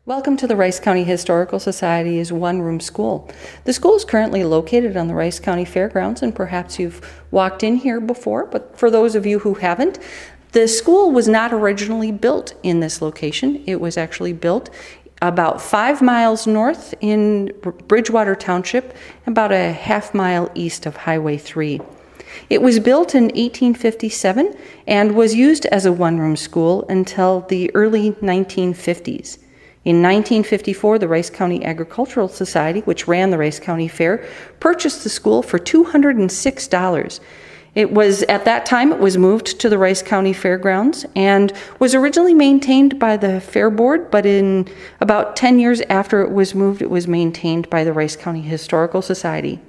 Welcome to the Rice County Historical Society's one-room school. The school is currently located on the Rice County Fairgrounds, and perhaps you've walked in here before, but for those of you who haven't, the school was not originally built in this location. It was actually built about 5 miles north in Bridgewater Township, about a half-mile east of Highway 3. It was built in 1857 and was used as a one-room school until the early 1950s. In 1954, the Rice County Agricultural Society, which ran the Rice County Fair, purchased the school for $206. At that time, it was moved to the Rice County Fairgrounds and was originally maintained by the Fair Board, but in about 10 years after it was moved, it was maintained by the Rice County Historical Society.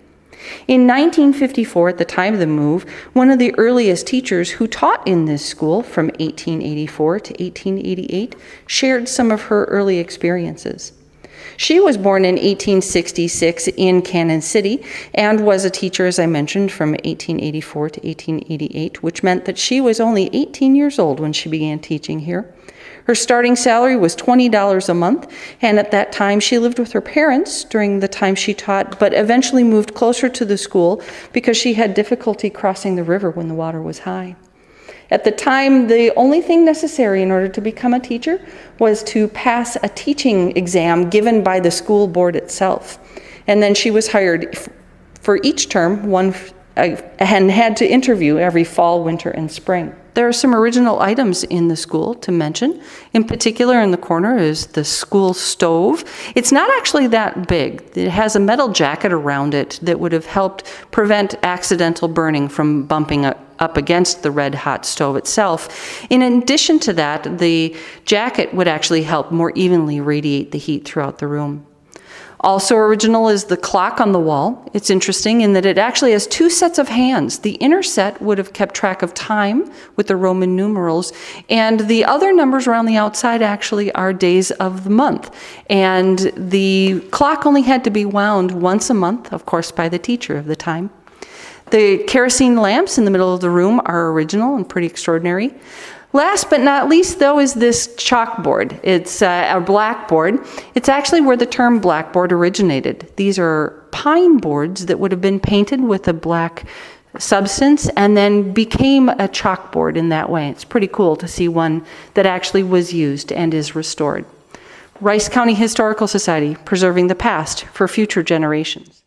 In 1954, at the time of the move, one of the earliest teachers who taught in this school from 1884 to 1888 shared some of her early experiences. She was born in 1866 in Cannon City and was a teacher, as I mentioned, from 1884 to 1888, which meant that she was only 18 years old when she began teaching here. Her starting salary was $20 a month, and at that time she lived with her parents during the time she taught, but eventually moved closer to the school because she had difficulty crossing the river when the water was high. At the time, the only thing necessary in order to become a teacher was to pass a teaching exam given by the school board itself. And then she was hired for each term, and had to interview every fall, winter, and spring. There are some original items in the school to mention. In particular, in the corner is the school stove. It's not actually that big. It has a metal jacket around it that would have helped prevent accidental burning from bumping up against the red hot stove itself. In addition to that, the jacket would actually help more evenly radiate the heat throughout the room. Also original is the clock on the wall. It's interesting in that it actually has two sets of hands. The inner set would have kept track of time with the Roman numerals, and the other numbers around the outside actually are days of the month. And the clock only had to be wound once a month, of course, by the teacher of the time. The kerosene lamps in the middle of the room are original and pretty extraordinary. Last but not least, though, is this chalkboard. It's a blackboard. It's actually where the term blackboard originated. These are pine boards that would have been painted with a black substance and then became a chalkboard in that way. It's pretty cool to see one that actually was used and is restored. Rice County Historical Society, preserving the past for future generations.